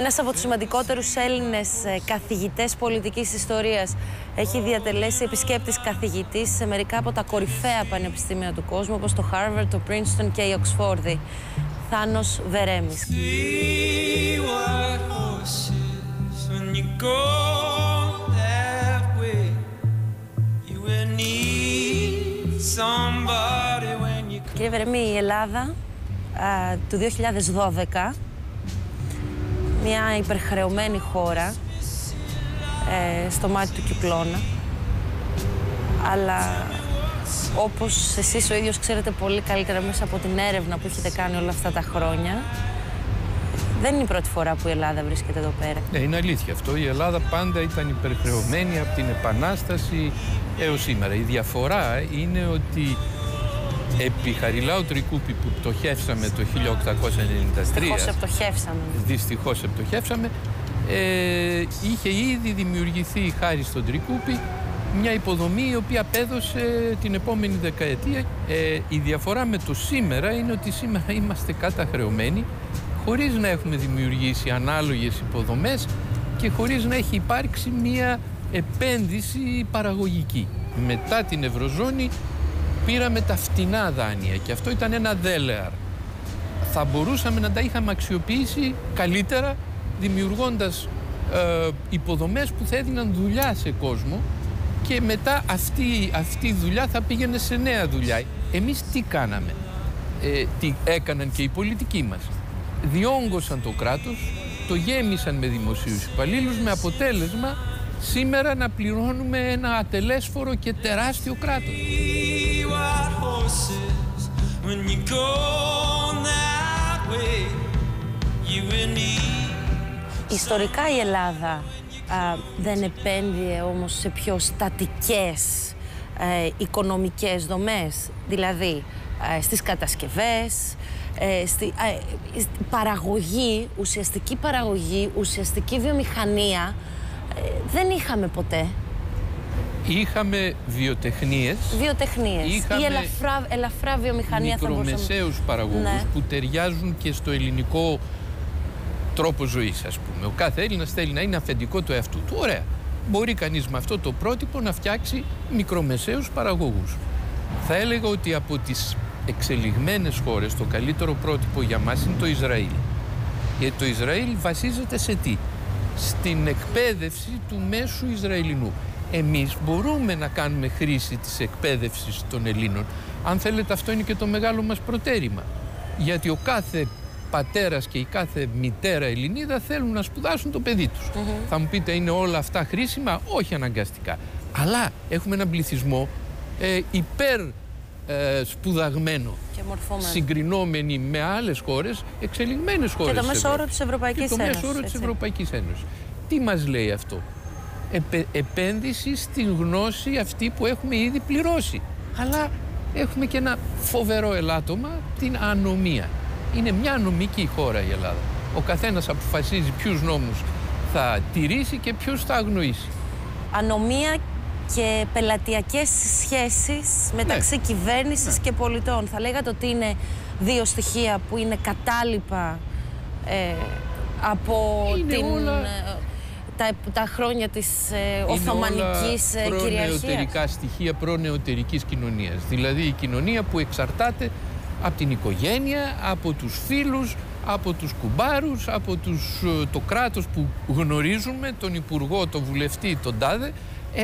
Ένας από τους σημαντικότερους Έλληνες καθηγητές πολιτικής ιστορίας. Έχει διατελέσει επισκέπτης καθηγητής σε μερικά από τα κορυφαία πανεπιστήμια του κόσμου, όπως το Harvard, το Princeton και η Οξφόρδη. Θάνος Βερέμης. Κύριε Βερέμη, η Ελλάδα του 2012, μια υπερχρεωμένη χώρα στο μάτι του κυκλώνα, αλλά όπως εσείς ο ίδιος ξέρετε πολύ καλύτερα μέσα από την έρευνα που έχετε κάνει όλα αυτά τα χρόνια, δεν είναι η πρώτη φορά που η Ελλάδα βρίσκεται εδώ πέρα. Ναι, είναι αλήθεια αυτό. Η Ελλάδα πάντα ήταν υπερχρεωμένη από την Επανάσταση έως σήμερα. Η διαφορά είναι ότι επί Χαριλάου Τρικούπη που πτωχεύσαμε το 1893... Δυστυχώς επτωχεύσαμε. Είχε ήδη δημιουργηθεί χάρη στον Τρικούπη μια υποδομή η οποία απέδωσε την επόμενη δεκαετία. Η διαφορά με το σήμερα είναι ότι σήμερα είμαστε καταχρεωμένοι, χωρίς να έχουμε δημιουργήσει ανάλογες υποδομές και χωρίς να έχει υπάρξει μια επένδυση παραγωγική. Μετά την Ευρωζώνη πήραμε τα φτηνά δάνεια και αυτό ήταν ένα δέλεαρ. Θα μπορούσαμε να τα είχαμε αξιοποιήσει καλύτερα, δημιουργώντας υποδομές που θα έδιναν δουλειά σε κόσμο και μετά αυτή η δουλειά θα πήγαινε σε νέα δουλειά. Εμείς τι κάναμε, τι έκαναν και οι πολιτικοί μας. Διόγκωσαν το κράτος, το γέμισαν με δημοσίους υπαλλήλους, με αποτέλεσμα σήμερα να πληρώνουμε ένα ατελέσφορο και τεράστιο κράτος. Ιστορικά η Ελλάδα δεν επένδυε όμως σε πιο στατικές οικονομικές δομές, δηλαδή στις κατασκευές, στη παραγωγή, ουσιαστική βιομηχανία δεν είχαμε ποτέ. Είχαμε βιοτεχνίες. Ή ελαφρά βιομηχανία θα μπορούσαμε. Μικρομεσαίους παραγωγούς, ναι, που ταιριάζουν και στο ελληνικό τρόπο ζωής, ας πούμε. Ο κάθε Έλληνας θέλει να είναι αφεντικό του εαυτού του. Ωραία. Μπορεί κανείς με αυτό το πρότυπο να φτιάξει μικρομεσαίους παραγωγούς. Θα έλεγα ότι από τις εξελιγμένες χώρες το καλύτερο πρότυπο για μας είναι το Ισραήλ. Γιατί το Ισραήλ βασίζεται σε τι? Στην εκπαίδευση του μέσου Ισραηλινού. Εμείς μπορούμε να κάνουμε χρήση της εκπαίδευσης των Ελλήνων. Αν θέλετε, αυτό είναι και το μεγάλο μας προτέρημα. Γιατί ο κάθε πατέρας και η κάθε μητέρα Ελληνίδα θέλουν να σπουδάσουν το παιδί τους. Θα μου πείτε, είναι όλα αυτά χρήσιμα? Όχι αναγκαστικά. Αλλά έχουμε έναν πληθυσμό σπουδαγμένο, συγκρινόμενοι με άλλες χώρες, εξελιγμένες χώρες. Και το μέσο όρο της Ευρωπαϊκής Ένωσης. Τι μας λέει αυτό? Επένδυση στην γνώση αυτή που έχουμε ήδη πληρώσει. Αλλά έχουμε και ένα φοβερό ελάττωμα, την ανομία. Είναι μια ανομική χώρα η Ελλάδα. Ο καθένας αποφασίζει ποιους νόμους θα τηρήσει και ποιους θα αγνοήσει. Ανομία και πελατειακές σχέσεις μεταξύ κυβέρνησης και πολιτών. Θα λέγατε ότι είναι δύο στοιχεία που είναι κατάλοιπα από τα χρόνια της Οθωμανικής κυριαρχίας. Είναι όλα προνεωτερικά στοιχεία προνεωτερικής κοινωνίας. Δηλαδή η κοινωνία που εξαρτάται από την οικογένεια, από τους φίλους, από τους κουμπάρους, από το κράτος που γνωρίζουμε, τον υπουργό, τον βουλευτή, τον τάδε.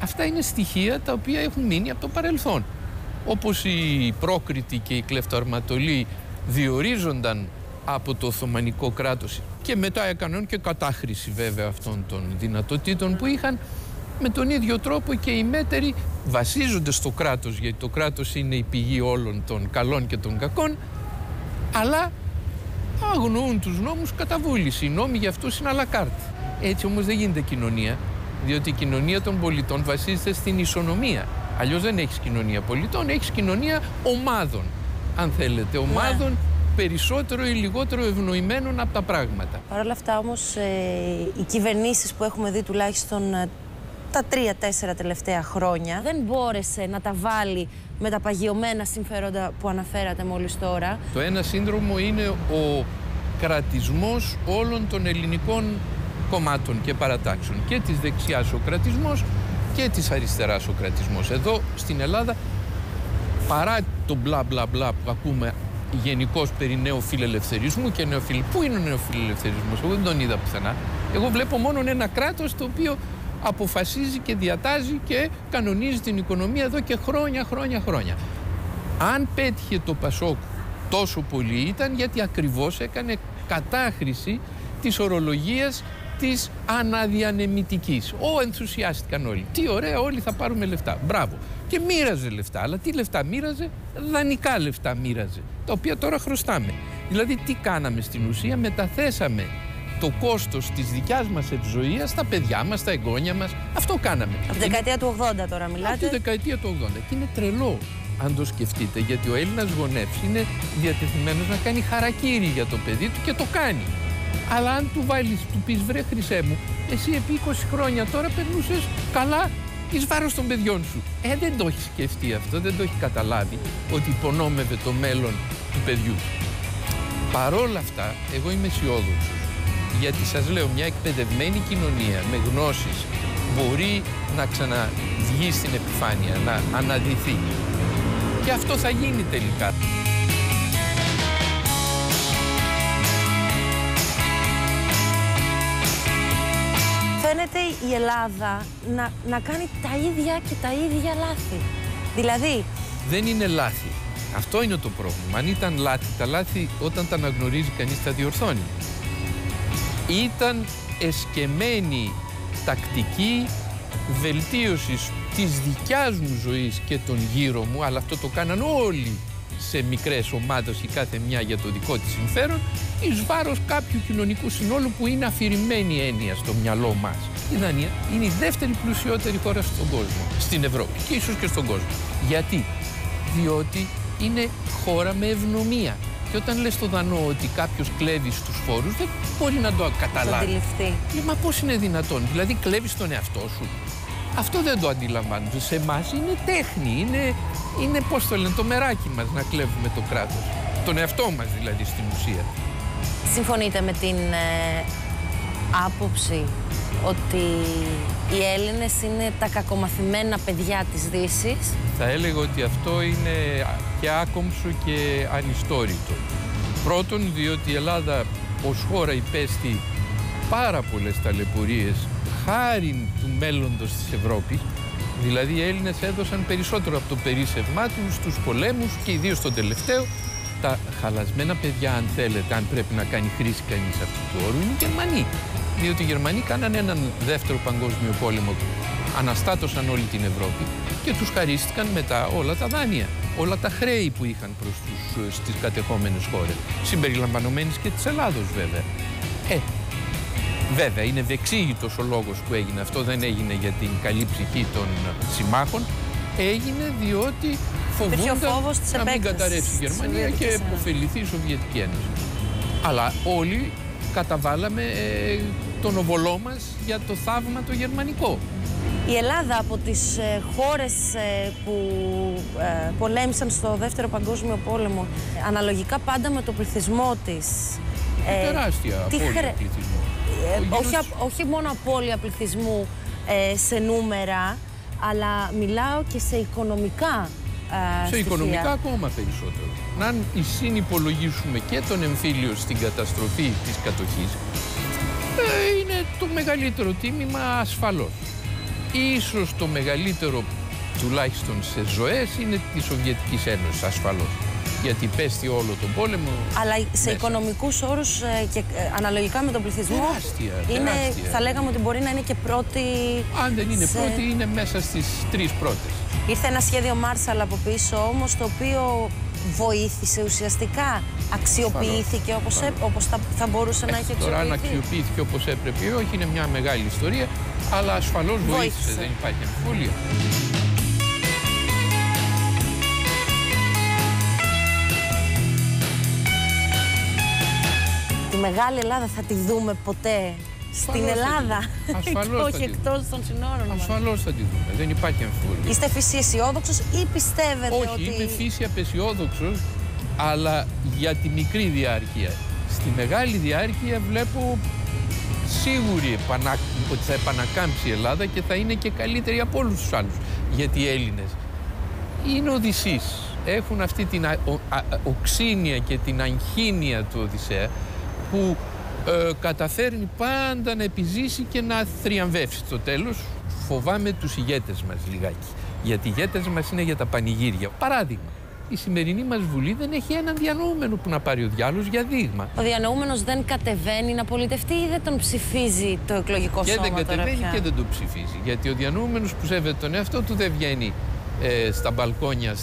Αυτά είναι στοιχεία τα οποία έχουν μείνει από το παρελθόν. Όπως οι Πρόκριτοι και οι Κλεφτοαρματολοί διορίζονταν από το Οθωμανικό κράτος και μετά έκαναν και κατάχρηση βέβαια αυτών των δυνατοτήτων που είχαν, με τον ίδιο τρόπο και οι μέτεροι βασίζονται στο κράτος, γιατί το κράτος είναι η πηγή όλων των καλών και των κακών, αλλά αγνοούν τους νόμους κατά βούληση. Οι νόμοι για αυτούς είναι à la carte. Έτσι όμως δεν γίνεται κοινωνία, διότι η κοινωνία των πολιτών βασίζεται στην ισονομία. Αλλιώς δεν έχεις κοινωνία πολιτών, έχεις κοινωνία ομάδων, αν θέλετε, ομάδων περισσότερο ή λιγότερο ευνοημένων από τα πράγματα. Παρ' όλα αυτά όμως οι κυβερνήσεις που έχουμε δει τουλάχιστον τα 3-4 τελευταία χρόνια δεν μπόρεσε να τα βάλει με τα παγιωμένα συμφέροντα που αναφέρατε μόλις τώρα. Το ένα σύνδρομο είναι ο κρατισμός όλων των ελληνικών κομμάτων και παρατάξεων. Και της δεξιάς ο κρατισμός και της αριστεράς ο κρατισμός. Εδώ στην Ελλάδα, παρά το μπλα μπλα μπλα που ακούμε γενικώς περί νεοφιλελευθερισμού και Πού είναι ο νεοφιλελευθερισμός? Εγώ δεν τον είδα πουθενά. Εγώ βλέπω μόνο ένα κράτος το οποίο αποφασίζει και διατάζει και κανονίζει την οικονομία εδώ και χρόνια. Αν πέτυχε το Πασόκ τόσο πολύ ήταν γιατί ακριβώς έκανε κατάχρηση της ορολογίας της αναδιανεμητικής. Ενθουσιάστηκαν όλοι. Τι ωραία, όλοι θα πάρουμε λεφτά. Μπράβο. Και μοίραζε λεφτά. Αλλά τι λεφτά μοίραζε? Δανεικά λεφτά μοίραζε. Τα οποία τώρα χρωστάμε. Δηλαδή τι κάναμε στην ουσία? Μεταθέσαμε το κόστος της δικιάς μας ευζοίας στα παιδιά μας, στα εγγόνια μας. Αυτό κάναμε. Από τη δεκαετία του 80 τώρα μιλάτε. Από τη δεκαετία του 80. Και είναι τρελό αν το σκεφτείτε, γιατί ο Έλληνας γονεύς είναι διατεθειμένος να κάνει χαρακίρι για το παιδί του και το κάνει. Αλλά αν του πεις βρε Χρυσέ μου, εσύ επί 20 χρόνια τώρα περνούσες καλά εις βάρος των παιδιών σου. Δεν το έχει σκεφτεί αυτό, δεν το έχει καταλάβει ότι υπονόμευε το μέλλον του παιδιού του. Παρόλα αυτά, εγώ είμαι αισιόδοξος. Γιατί σας λέω, μια εκπαιδευμένη κοινωνία με γνώσεις μπορεί να ξαναβγεί στην επιφάνεια, να αναδυθεί. Και αυτό θα γίνει τελικά. Φαίνεται η Ελλάδα να κάνει τα ίδια και τα ίδια λάθη. Δηλαδή... Δεν είναι λάθη. Αυτό είναι το πρόβλημα. Αν ήταν λάθη, τα λάθη όταν τα αναγνωρίζει κανείς τα διορθώνει. Ήταν εσκεμμένη τακτική βελτίωσης της δικιάς μου ζωής και των γύρω μου, αλλά αυτό το κάναν όλοι σε μικρές ομάδες η κάθε μια για το δικό της συμφέρον, εις βάρος κάποιου κοινωνικού συνόλου που είναι αφηρημένη έννοια στο μυαλό μας. Η Δανία είναι η δεύτερη πλουσιότερη χώρα στον κόσμο, στην Ευρώπη και ίσως και στον κόσμο. Γιατί? Διότι είναι χώρα με ευνομία. Και όταν λες στο Δανό ότι κάποιος κλέβει στους φόρους, δεν μπορεί να το καταλάβει. Μα πώς είναι δυνατόν? Δηλαδή κλέβεις τον εαυτό σου. Αυτό δεν το αντιλαμβάνονται. Σε εμάς είναι τέχνη, είναι πώς το λένε, το μεράκι μας να κλέβουμε το κράτος. Τον εαυτό μας δηλαδή στην ουσία. Συμφωνείτε με την άποψη ότι οι Έλληνες είναι τα κακομαθημένα παιδιά της Δύσης? Θα έλεγα ότι αυτό είναι και άκομψο και ανιστόρητο. Πρώτον, διότι η Ελλάδα ως χώρα υπέστη πάρα πολλές ταλαιπωρίες χάριν του μέλλοντος της Ευρώπης. Δηλαδή οι Έλληνες έδωσαν περισσότερο από το περίσσευμά τους στους πολέμους και ιδίως στον τελευταίο. Τα χαλασμένα παιδιά, αν θέλετε, αν πρέπει να κάνει χρήση κανείς αυτού του όρου, είναι οι Γερμανοί. Διότι οι Γερμανοί κάνανε έναν δεύτερο παγκόσμιο πόλεμο, αναστάτωσαν όλη την Ευρώπη και τους χαρίστηκαν μετά όλα τα δάνεια, όλα τα χρέη που είχαν προς στις κατεχόμενες χώρες, συμπεριλαμβανομένης και της Ελλάδος βέβαια. Βέβαια, είναι δεξήγητος ο λόγος που έγινε αυτό, δεν έγινε για την καλή ψυχή των συμμάχων, έγινε διότι φοβούνταν να μην καταρρεύσει η Γερμανία και επωφεληθεί η Σοβιετική Ένωση. Αλλά όλοι καταβάλαμε τον οβολό μας για το θαύμα το γερμανικό. Η Ελλάδα από τις χώρες που πολέμησαν στο Δεύτερο Παγκόσμιο Πόλεμο, αναλογικά πάντα με το πληθυσμό της... τεράστια απώλεια πληθυσμού. Όχι μόνο απώλεια πληθυσμού σε νούμερα, αλλά μιλάω και σε οικονομικά σε οικονομικά ακόμα περισσότερο. Αν συνυπολογίσουμε και τον εμφύλιο στην καταστροφή της κατοχής, είναι το μεγαλύτερο τίμημα ασφαλώς. Ίσως το μεγαλύτερο, τουλάχιστον σε ζωές, είναι της Σοβιετικής Ένωσης, ασφαλώς. Γιατί πέστη όλο τον πόλεμο. Αλλά σε μέσα. Οικονομικούς όρους και αναλογικά με τον πληθυσμό, τεράστια. θα λέγαμε ότι μπορεί να είναι και πρώτη. Αν δεν είναι πρώτη, είναι μέσα στις 3 πρώτες. Ήρθε ένα σχέδιο Marshall από πίσω όμως, το οποίο βοήθησε ουσιαστικά. Αξιοποιήθηκε όπως θα μπορούσε να έχει αξιοποιηθεί. Τώρα αν αξιοποιήθηκε όπως έπρεπε ή όχι, είναι μια μεγάλη ιστορία, αλλά ασφαλώς βοήθησε, δεν υπάρχει αμφιβολία. Τη μεγάλη Ελλάδα θα τη δούμε ποτέ στην Ελλάδα και όχι εκτός των συνόρων μας? Ασφαλώς θα τη δούμε, δεν υπάρχει αμφιβολία. Είστε φύση αισιόδοξος ή πιστεύετε ότι... Όχι, είμαι φύση απαισιόδοξος, αλλά για τη μικρή διάρκεια. στη μεγάλη διάρκεια βλέπω σίγουρη ότι θα επανακάμψει η Ελλάδα και θα είναι και καλύτερη από όλους τους άλλους. Γιατί οι Έλληνες είναι Οδυσσείς. Έχουν αυτή την οξύνια και την αγχήνια του Οδυσσέα που καταφέρνει πάντα να επιζήσει και να θριαμβεύσει. Στο τέλος φοβάμαι τους ηγέτες μας λιγάκι. Γιατί οι ηγέτες μας είναι για τα πανηγύρια. Παράδειγμα, η σημερινή μας Βουλή δεν έχει έναν διανοούμενο που να πάρει ο διάλογος για δείγμα. Ο διανοούμενος δεν κατεβαίνει να πολιτευτεί ή δεν τον ψηφίζει το εκλογικό σώμα? Και δεν κατεβαίνει και δεν τον ψηφίζει. Γιατί ο διανοούμενος που σέβεται τον εαυτό του δεν βγαίνει στα μπαλκόνια,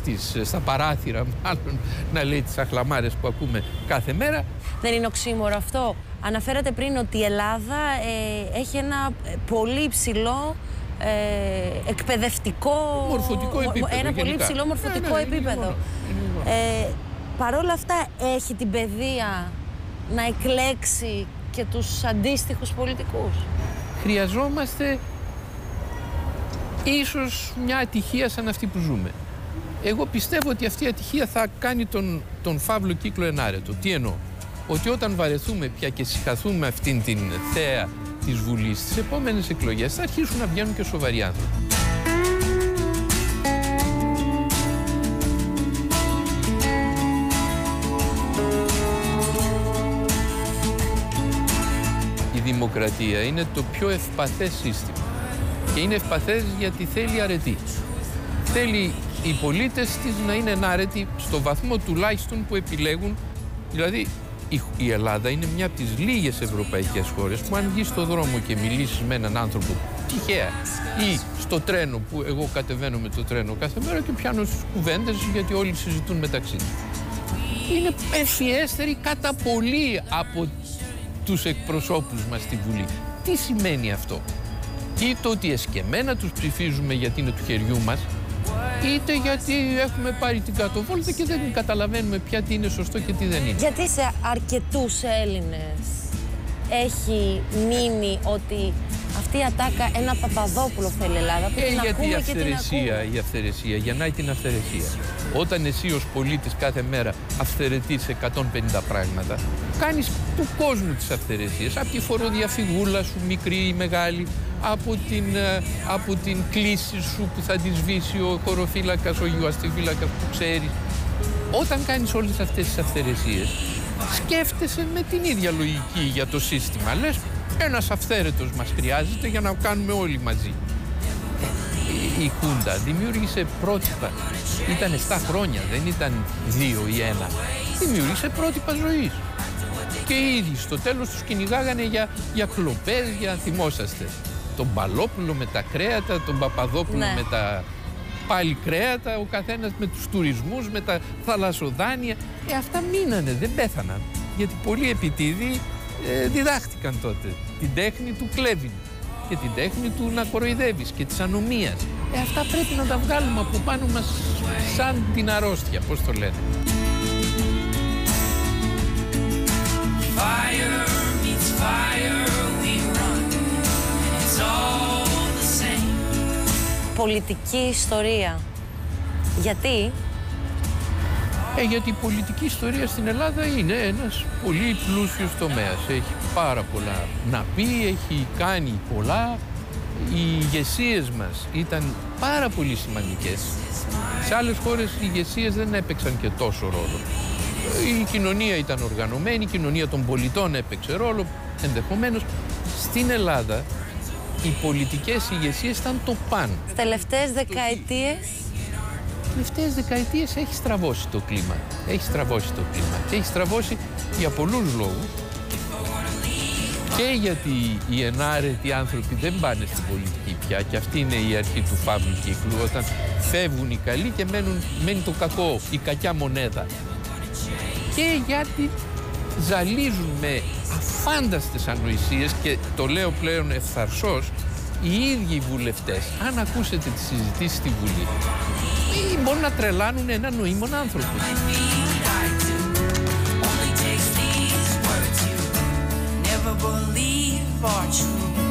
στα παράθυρα μάλλον, να λέει τις αχλαμάρες που ακούμε κάθε μέρα. Δεν είναι οξύμορο αυτό? Αναφέρατε πριν ότι η Ελλάδα έχει ένα πολύ υψηλό εκπαιδευτικό, μορφωτικό επίπεδο, ένα πολύ υψηλό μορφωτικό επίπεδο. Παρόλα αυτά έχει την παιδεία να εκλέξει και τους αντίστοιχους πολιτικούς? Χρειαζόμαστε ίσως μια ατυχία σαν αυτή που ζούμε. Εγώ πιστεύω ότι αυτή η ατυχία θα κάνει τον φαύλο κύκλο ενάρετο. Τι εννοώ? Ότι όταν βαρεθούμε πια και συγχαθούμε αυτήν την θέα της Βουλής, στις επόμενες εκλογές θα αρχίσουν να βγαίνουν και σοβαροί άνθρωποι. Η δημοκρατία είναι το πιο ευπαθές σύστημα. Και είναι ευπαθές γιατί θέλει αρετή. Θέλει οι πολίτες της να είναι ενάρετοι στο βαθμό τουλάχιστον που επιλέγουν. Δηλαδή, η Ελλάδα είναι μια από τις λίγες ευρωπαϊκές χώρες που αν βγεις στο δρόμο και μιλήσεις με έναν άνθρωπο τυχαία ή στο τρένο, που εγώ κατεβαίνω με το τρένο κάθε μέρα και πιάνω στις κουβέντες γιατί όλοι συζητούν μεταξύ τους, είναι ευφιέστεροι κατά πολύ από τους εκπροσώπους μας στη Βουλή. Τι σημαίνει αυτό? Είτε ότι εσκεμμένα τους ψηφίζουμε γιατί είναι του χεριού μας, είτε γιατί έχουμε πάρει την κατοβόλτα και δεν καταλαβαίνουμε πια τι είναι σωστό και τι δεν είναι. Γιατί σε αρκετούς Έλληνες έχει μείνει ότι αυτή η ατάκα ένα Παπαδόπουλο θέλει η Ελλάδα? Γιατί η αυθαιρεσία γεννάει την αυθαιρεσία. Όταν εσύ ως πολίτης κάθε μέρα αυθαιρετείς 150 πράγματα, κάνεις του κόσμου τις αυθαιρεσίες. Από τη φοροδιαφυγούλα σου, μικρή ή μεγάλη, από την κλίση σου που θα τη σβήσει ο χωροφύλακας, ο γεωαστιφύλακας που ξέρεις. Όταν κάνεις όλες αυτές τις αυθαιρεσίες, σκέφτεσαι με την ίδια λογική για το σύστημα. Λες, ένας αυθαίρετος μας χρειάζεται για να κάνουμε όλοι μαζί. Η Χούντα δημιούργησε πρότυπα. Ήταν 7 χρόνια, δεν ήταν 2 ή 1. Δημιούργησε πρότυπα ζωής. Και οι ίδιοι στο τέλος τους κυνηγάγανε για κλοπές, για θυμόσαστε. Τον Μπαλόπουλο με τα κρέατα, τον Παπαδόπουλο με τα πάλι κρέατα, ο καθένας με τους τουρισμούς, με τα θαλασσοδάνεια. Αυτά μείνανε, δεν πέθαναν. Γιατί πολλοί επιτίδιοι διδάχτηκαν τότε την τέχνη του κλέβιν και την τέχνη του να κοροϊδεύεις και της ανομίας. Αυτά πρέπει να τα βγάλουμε από πάνω μας σαν την αρρώστια, πώς το λένε. Fire meets fire, we run, and it's all the same. Πολιτική ιστορία. Γιατί? Γιατί η πολιτική ιστορία στην Ελλάδα είναι ένας πολύ πλούσιος τομέας. Έχει πάρα πολλά να πει, έχει κάνει πολλά. Οι ηγεσίες μας ήταν πάρα πολύ σημαντικές. Σε άλλες χώρες οι ηγεσίες δεν έπαιξαν και τόσο ρόλο. Η κοινωνία ήταν οργανωμένη, η κοινωνία των πολιτών έπαιξε ρόλο. Ενδεχομένως στην Ελλάδα οι πολιτικές ηγεσίες ήταν το παν. Στις τελευταίες δεκαετίες έχει στραβώσει το κλίμα. Έχει στραβώσει το κλίμα. Και έχει στραβώσει για πολλούς λόγους. Και γιατί οι ενάρετοι άνθρωποι δεν πάνε στην πολιτική πια. Και αυτή είναι η αρχή του φαύλου κύκλου. Όταν φεύγουν οι καλοί και μένει το κακό, η κακιά μονέδα. Και γιατί ζαλίζουν με αφάνταστες ανοησίες, και το λέω πλέον ευθαρσώς, οι ίδιοι οι βουλευτές. Αν ακούσετε τις συζητήσεις στη Βουλή, μπορούν να τρελάνουν έναν νοήμον άνθρωπο. Never believe our truth.